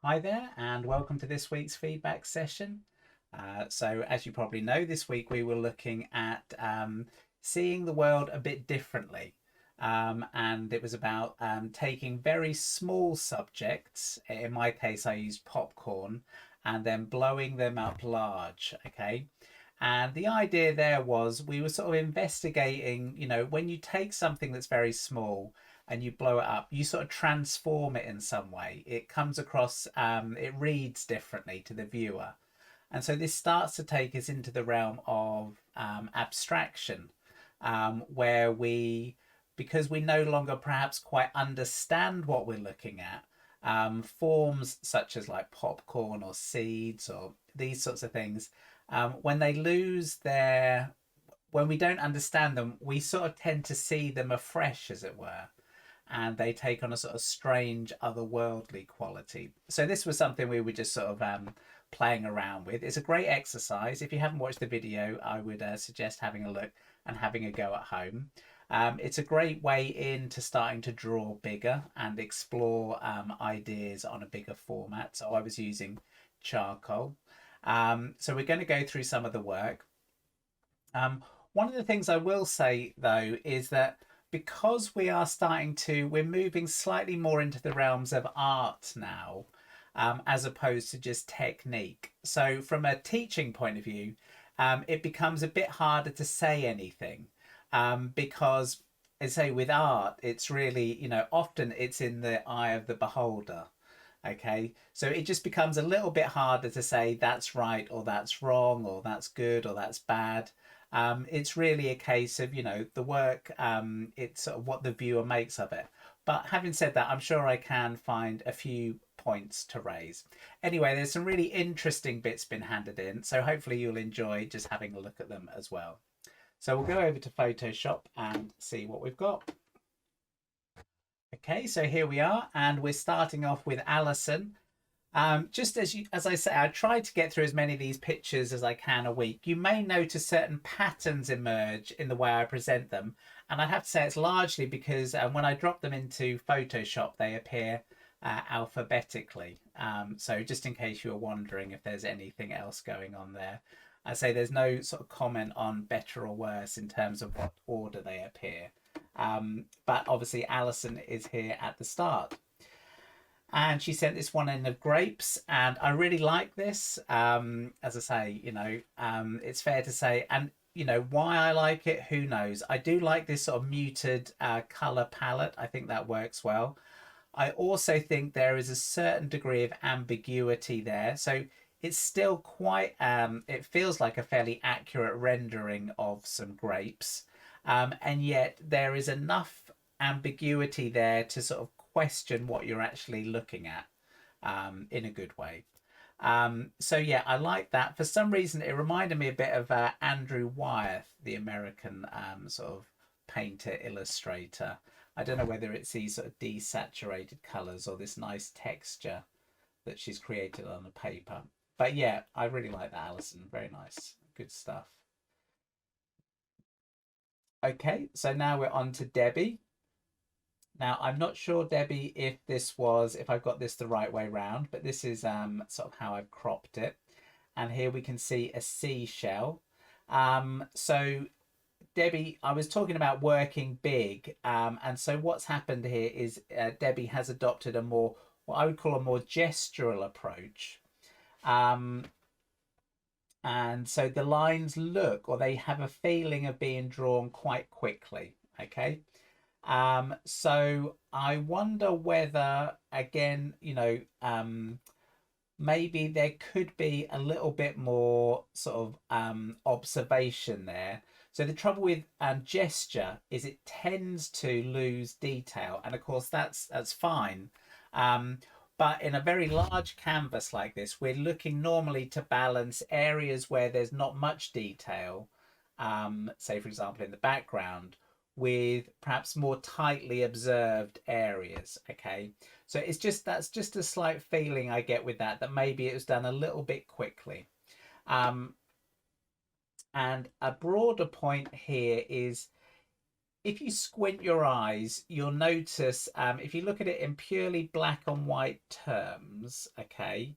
Hi there, and welcome to this week's feedback session. So, as you probably know, this week we were looking at seeing the world a bit differently. And it was about taking very small subjects. In my case, I used popcorn and then blowing them up large. Okay. And the idea there was we were sort of investigating, when you take something that's very small and you blow it up, you sort of transform it in some way. It comes across, it reads differently to the viewer. And so this starts to take us into the realm of abstraction, where because we no longer perhaps quite understand what we're looking at, forms such as like popcorn or seeds or these sorts of things, when they lose when we don't understand them, we sort of tend to see them afresh, as it were, and they take on a sort of strange otherworldly quality. So this was something we were just sort of playing around with. It's a great exercise. If you haven't watched the video, I would suggest having a look and having a go at home. It's a great way into starting to draw bigger and explore ideas on a bigger format. So I was using charcoal. So we're going to go through some of the work. Um, One of the things I will say though is that because we're moving slightly more into the realms of art now, as opposed to just technique. So from a teaching point of view, it becomes a bit harder to say anything, because, as I say, with art, it's really, often it's in the eye of the beholder. Okay, so it just becomes a little bit harder to say that's right or that's wrong or that's good or that's bad. It's really a case of, the work, it's sort of what the viewer makes of it. But having said that, I'm sure I can find a few points to raise. Anyway, there's some really interesting bits been handed in, so hopefully you'll enjoy just having a look at them as well. So we'll go over to Photoshop and see what we've got. Okay, so here we are, and we're starting off with Alison. Just as I say, I try to get through as many of these pictures as I can a week. You may notice certain patterns emerge in the way I present them, and I have to say it's largely because when I drop them into Photoshop, they appear alphabetically. So just in case you were wondering if there's anything else going on there, I say there's no sort of comment on better or worse in terms of what order they appear. But obviously, Alison is here at the start. And she sent this one in of grapes, and I really like this. As I say, it's fair to say, and why I like it, who knows? I do like this sort of muted color palette. I think that works well. I also think there is a certain degree of ambiguity there, so it's still quite. It feels like a fairly accurate rendering of some grapes, and yet there is enough ambiguity there to sort of question what you're actually looking at, in a good way. So yeah, I like that. For some reason, it reminded me a bit of Andrew Wyeth, the American sort of painter illustrator. I don't know whether it's these sort of desaturated colours or this nice texture that she's created on the paper. But yeah, I really like that, Alison. Very nice, good stuff. Okay, so now we're on to Debbie. Now, I'm not sure, Debbie, if I've got this the right way round, but this is sort of how I've cropped it. And here we can see a seashell. So, Debbie, I was talking about working big. And so what's happened here is Debbie has adopted what I would call a more gestural approach. Um, and so the lines look, or they have a feeling of being drawn quite quickly. Okay. So I wonder whether, again, maybe there could be a little bit more sort of observation there. So the trouble with gesture is it tends to lose detail, and of course that's fine. Um, but in a very large canvas like this, we're looking normally to balance areas where there's not much detail, say for example in the background, with perhaps more tightly observed areas. Okay, so that's just a slight feeling I get with that maybe it was done a little bit quickly. um and a broader point here is if you squint your eyes, you'll notice, if you look at it in purely black and white terms, okay,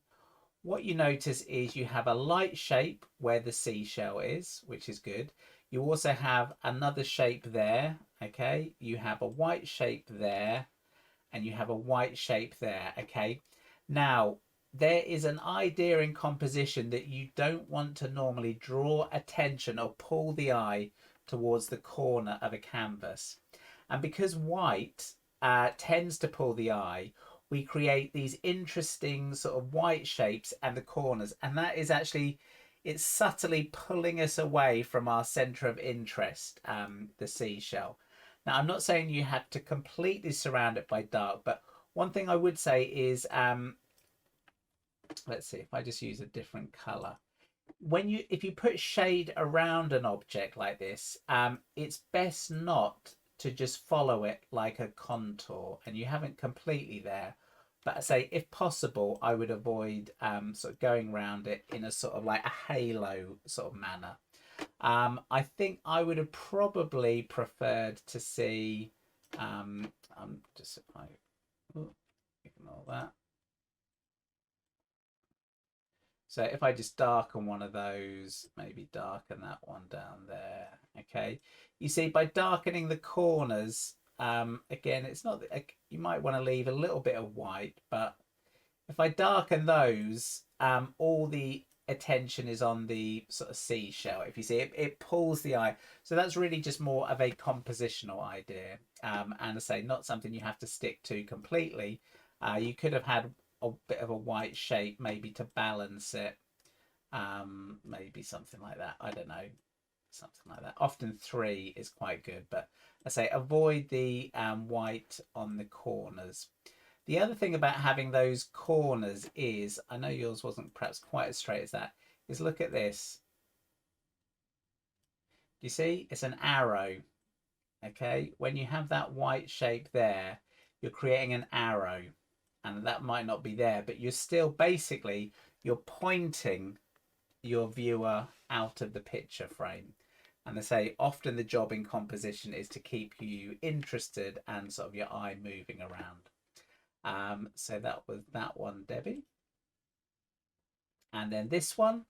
what you notice is you have a light shape where the seashell is, which is good. You also have another shape there, okay? You have a white shape there, and you have a white shape there, okay? Now, there is an idea in composition that you don't want to normally draw attention or pull the eye towards the corner of a canvas. And because white tends to pull the eye, we create these interesting sort of white shapes and the corners. And that is actually, it's subtly pulling us away from our center of interest, the seashell. Now, I'm not saying you have to completely surround it by dark, but one thing I would say is, let's see if I just use a different color. If you put shade around an object like this, it's best not to just follow it like a contour, and you haven't completely there. But I say, if possible, I would avoid sort of going around it in a sort of like a halo sort of manner. I think I would have probably preferred to see, just if I ignore that. So if I just darken one of those, maybe darken that one down there, okay. You see, by darkening the corners, again, it's not, you might want to leave a little bit of white, but if I darken those, all the attention is on the sort of seashell. If you see it, it pulls the eye. So that's really just more of a compositional idea. And I say, not something you have to stick to completely. You could have had a bit of a white shape maybe to balance it. Maybe something like that. I don't know. Something like that. Often 3 is quite good, but I say avoid the white on the corners. The other thing about having those corners is, I know yours wasn't perhaps quite as straight as that, is look at this. Do you see? It's an arrow, okay? When you have that white shape there, you're creating an arrow, and that might not be there, but you're still basically, you're pointing your viewer out of the picture frame. And they say often the job in composition is to keep you interested and sort of your eye moving around. So that was that one, Debbie. And then this one,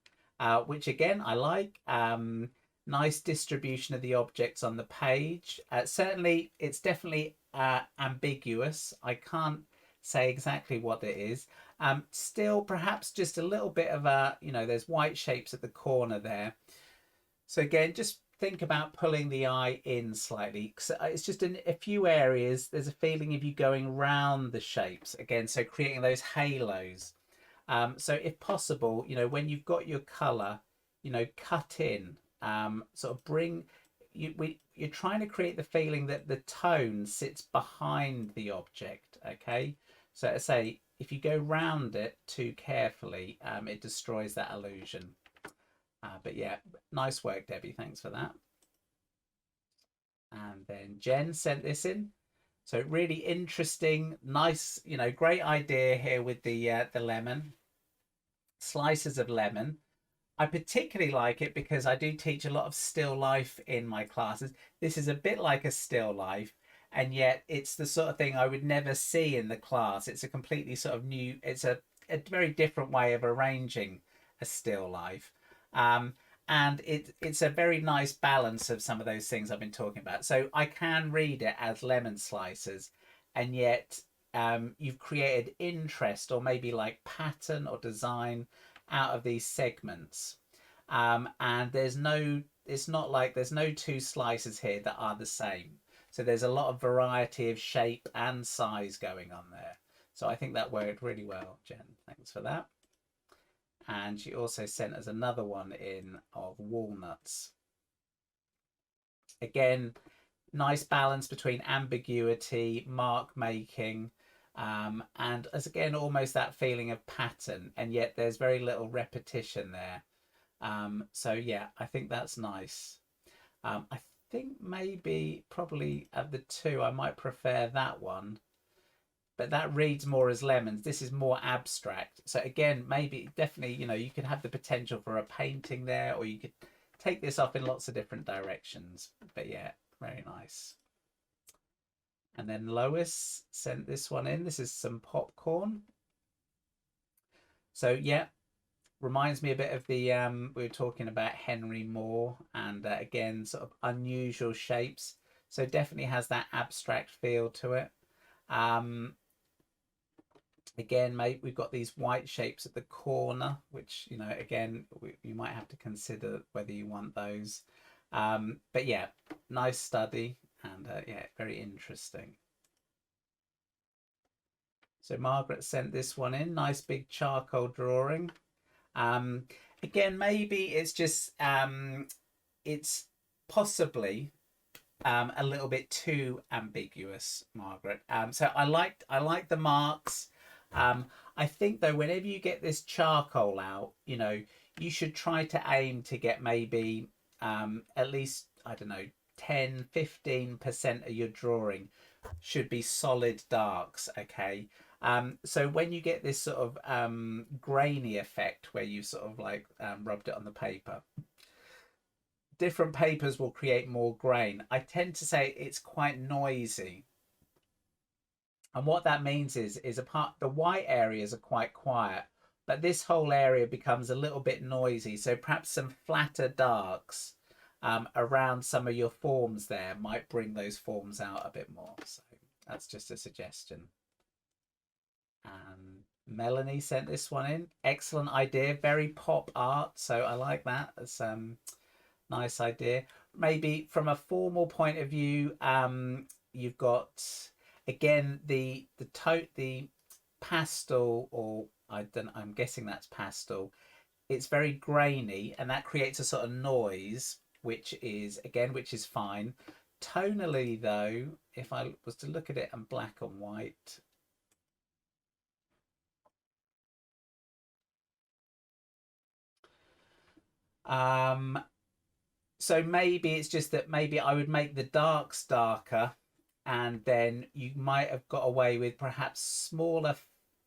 which again I like. Nice distribution of the objects on the page. Certainly, it's definitely ambiguous. I can't say exactly what it is. Still, perhaps just a little bit of a, there's white shapes at the corner there. So again, just think about pulling the eye in slightly. It's just in a few areas, there's a feeling of you going round the shapes again, so creating those halos. So if possible, when you've got your color, cut in, sort of bring, you're trying to create the feeling that the tone sits behind the object, okay? So I say, if you go round it too carefully, it destroys that illusion. But yeah, nice work, Debbie. Thanks for that. And then Jen sent this in. So really interesting, nice, great idea here with the lemon. Slices of lemon. I particularly like it because I do teach a lot of still life in my classes. This is a bit like a still life, and yet it's the sort of thing I would never see in the class. It's a completely sort of new, it's a very different way of arranging a still life. And it's a very nice balance of some of those things I've been talking about. So I can read it as lemon slices, and yet you've created interest or maybe like pattern or design out of these segments. And it's not like there's no two slices here that are the same. So there's a lot of variety of shape and size going on there. So I think that worked really well, Jen. Thanks for that. And she also sent us another one in of walnuts. Again, nice balance between ambiguity, mark making, and as again, almost that feeling of pattern, and yet there's very little repetition there. So yeah, I think that's nice. I think maybe probably of the two, I might prefer that one, but that reads more as lemons. This is more abstract. So again, maybe definitely, you could have the potential for a painting there, or you could take this off in lots of different directions. But yeah, very nice. And then Lois sent this one in. This is some popcorn. So yeah, reminds me a bit of the we were talking about Henry Moore, and again sort of unusual shapes. So definitely has that abstract feel to it. Um, Again, mate, we've got these white shapes at the corner, which, you know, again, you might have to consider whether you want those. But yeah, nice study, and yeah, very interesting. So Margaret sent this one in, nice big charcoal drawing. Um, Again, maybe it's just it's possibly a little bit too ambiguous, Margaret. So I like the marks. Um, I think though, whenever you get this charcoal out, you know, you should try to aim to get maybe at least, I don't know, 10-15% of your drawing should be solid darks. Okay. So when you get this sort of grainy effect where you sort of like rubbed it on the paper, different papers will create more grain. I tend to say it's quite noisy. And what that means is apart the white areas are quite quiet, but this whole area becomes a little bit noisy. So perhaps some flatter darks around some of your forms there might bring those forms out a bit more. So that's just a suggestion. Melanie sent this one in. Excellent idea. Very pop art. So I like that. It's nice idea. Maybe from a formal point of view, you've got again the pastel, or I don't. I'm guessing that's pastel. It's very grainy, and that creates a sort of noise, which is fine. Tonally, though, if I was to look at it in black and white, um, so maybe it's just that maybe I would make the darks darker, and then you might have got away with perhaps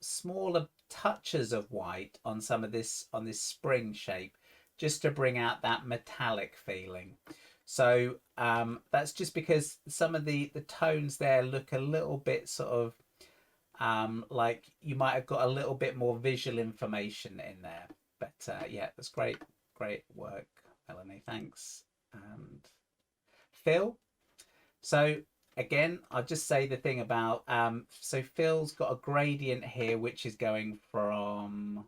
smaller touches of white on some of this on this spring shape, just to bring out that metallic feeling. So that's just because some of the tones there look a little bit sort of like you might have got a little bit more visual information in there. But yeah, that's great work, Melanie. Thanks. And Phil. So again, I'll just say the thing about so Phil's got a gradient here, which is going from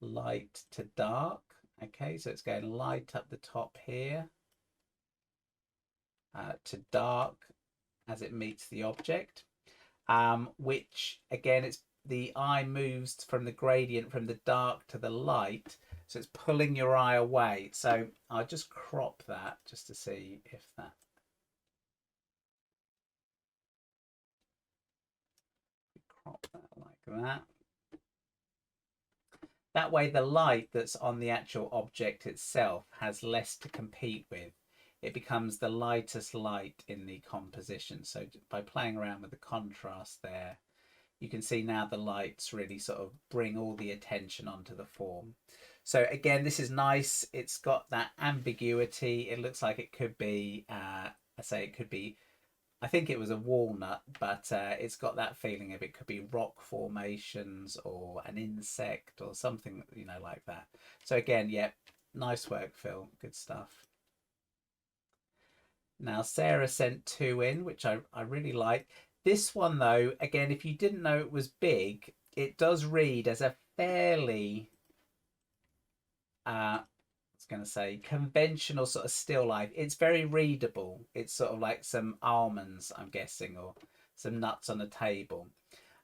light to dark. Okay, so it's going light up the top here to dark as it meets the object. Which again, it's the eye moves from the gradient from the dark to the light, so it's pulling your eye away. So I'll just crop that just to see if that crop that like that. That way the light that's on the actual object itself has less to compete with. It becomes the lightest light in the composition. So by playing around with the contrast there, you can see now the lights really sort of bring all the attention onto the form. So again, this is nice. It's got that ambiguity. It looks like it could be, I say it could be, I think it was a walnut, but it's got that feeling of it could be rock formations or an insect or something, you know, like that. So again, yeah, nice work, Phil. Good stuff. Now, Sarah sent two in, which I really like. This one, though, again, if you didn't know it was big, it does read as a fairly, I was going to say, conventional sort of still life. It's very readable. It's sort of like some almonds, I'm guessing, or some nuts on a table.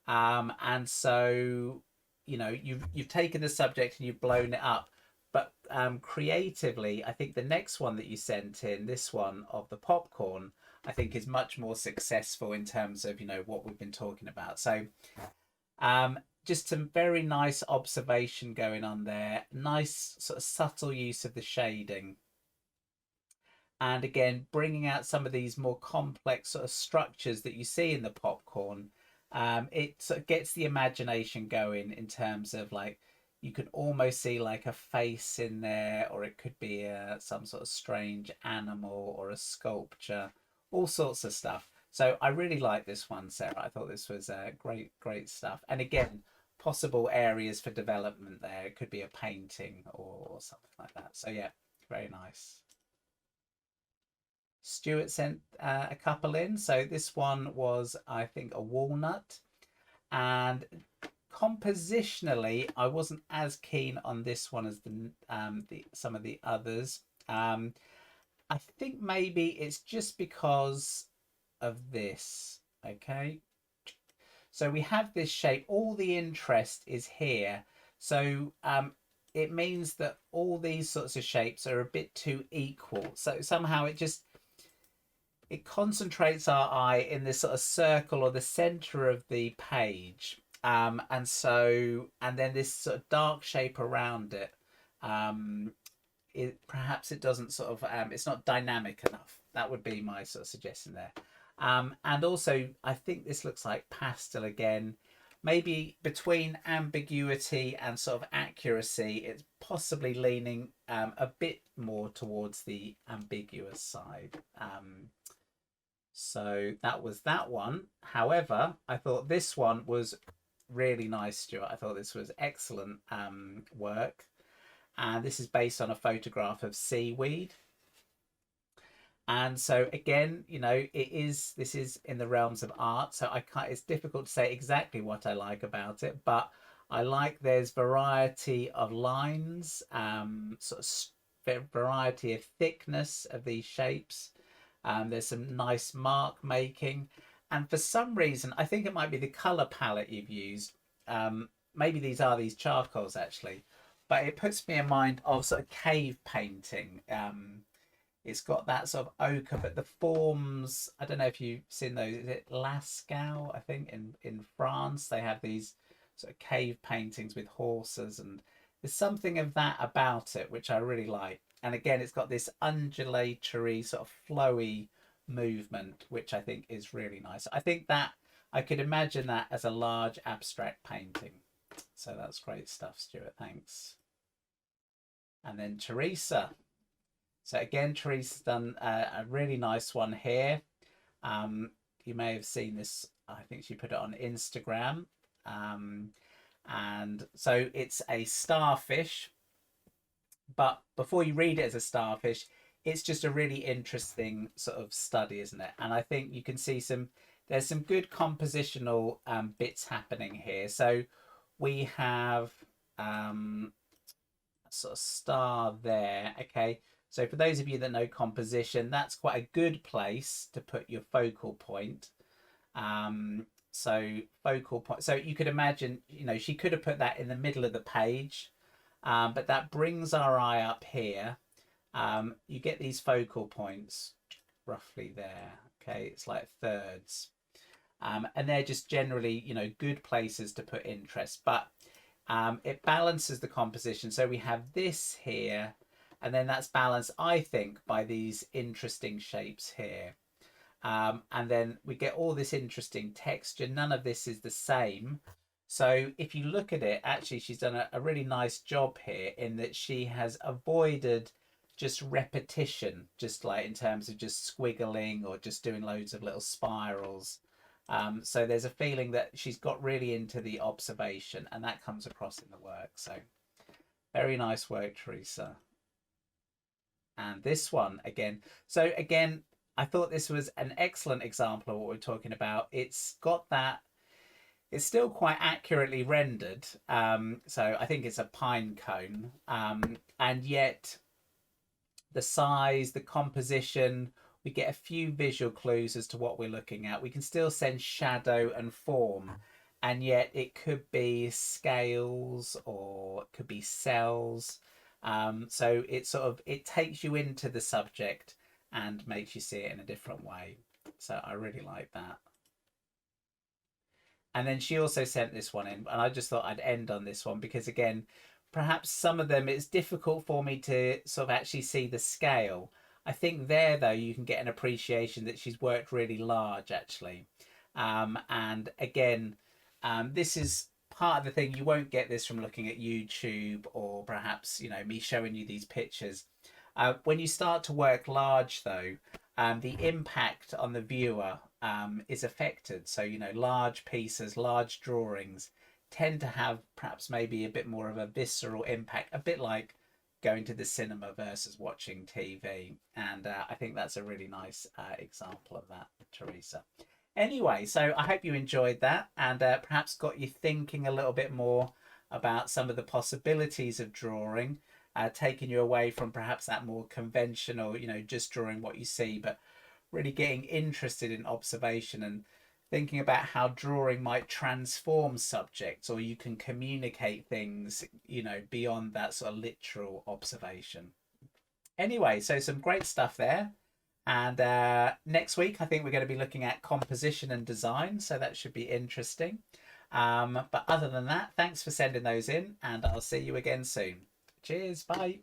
And so, you know, you've taken the subject and you've blown it up. But creatively, I think the next one that you sent in, this one of the popcorn, I think is much more successful in terms of, you know, what we've been talking about. So just some very nice observation going on there. Nice sort of subtle use of the shading. And again, bringing out some of these more complex sort of structures that you see in the popcorn. It sort of gets the imagination going in terms of like, you can almost see like a face in there, or it could be some sort of strange animal or a sculpture, all sorts of stuff. So I really like this one, Sarah. I thought this was great stuff. And again, possible areas for development there. It could be a painting or something like that. So yeah, very nice. Stuart sent a couple in. So this one was, I think, a walnut. And compositionally, I wasn't as keen on this one as the some of the others. I think maybe it's just because of this. Okay, so we have this shape. All the interest is here. So it means that all these sorts of shapes are a bit too equal. So somehow it concentrates our eye in this sort of circle or the center of the page. And then this sort of dark shape around it. Um, Perhaps it doesn't sort of it's not dynamic enough. That would be my sort of suggestion there. And also I think this looks like pastel again, maybe between ambiguity and sort of accuracy. It's possibly leaning a bit more towards the ambiguous side. So that was that one. However, I thought this one was really nice, Stuart. I thought this was excellent work. And this is based on a photograph of seaweed. And so again, you know, this is in the realms of art, so I can't, it's difficult to say exactly what I like about it, but I like there's variety of lines, sort of variety of thickness of these shapes. There's some nice mark making, and for some reason, I think it might be the color palette you've used. Maybe these charcoals actually, but it puts me in mind of sort of cave painting. It's got that sort of ochre, but the forms, I don't know if you've seen those. Is it Lascaux, I think, in France? They have these sort of cave paintings with horses, and there's something of that about it, which I really like. And again, it's got this undulatory, sort of flowy movement, which I think is really nice. I think that I could imagine that as a large abstract painting. So that's great stuff, Stuart. Thanks. And then Theresa. So again, Theresa's done a really nice one here. You may have seen this. I think she put it on Instagram. And so it's a starfish. But before you read it as a starfish, it's just a really interesting sort of study, isn't it? And I think you can see there's some good compositional bits happening here. So we have a sort of star there. Okay, so for those of you that know composition, that's quite a good place to put your focal point. So focal point. So you could imagine, you know, she could have put that in the middle of the page, but that brings our eye up here. You get these focal points roughly there. Okay, it's like thirds. And they're just generally, you know, good places to put interest. But it balances the composition. So we have this here, and then that's balanced, I think, by these interesting shapes here. And then we get all this interesting texture. None of this is the same. So if you look at it, actually, she's done a really nice job here in that she has avoided just repetition, just like in terms of just squiggling or just doing loads of little spirals. So there's a feeling that she's got really into the observation, and that comes across in the work. So very nice work, Theresa. And this one again. So again, I thought this was an excellent example of what we're talking about. It's got that, it's still quite accurately rendered. So I think it's a pine cone. And yet the size, the composition, we get a few visual clues as to what we're looking at. We can still sense shadow and form, and yet it could be scales or it could be cells. So it takes you into the subject and makes you see it in a different way. So I really like that. And then she also sent this one in, and I just thought I'd end on this one because again, perhaps some of them it's difficult for me to sort of actually see the scale. I think there though you can get an appreciation that she's worked really large actually. And again, this is part of the thing, you won't get this from looking at YouTube or perhaps, you know, me showing you these pictures. When you start to work large though, the impact on the viewer is affected. So, you know, large pieces, large drawings tend to have perhaps maybe a bit more of a visceral impact, a bit like going to the cinema versus watching TV. And I think that's a really nice example of that, Theresa. Anyway, so I hope you enjoyed that and perhaps got you thinking a little bit more about some of the possibilities of drawing, taking you away from perhaps that more conventional, you know, just drawing what you see, but really getting interested in observation and thinking about how drawing might transform subjects, or you can communicate things, you know, beyond that sort of literal observation. Anyway, so some great stuff there. And next week, I think we're going to be looking at composition and design. So that should be interesting. But other than that, thanks for sending those in, and I'll see you again soon. Cheers. Bye.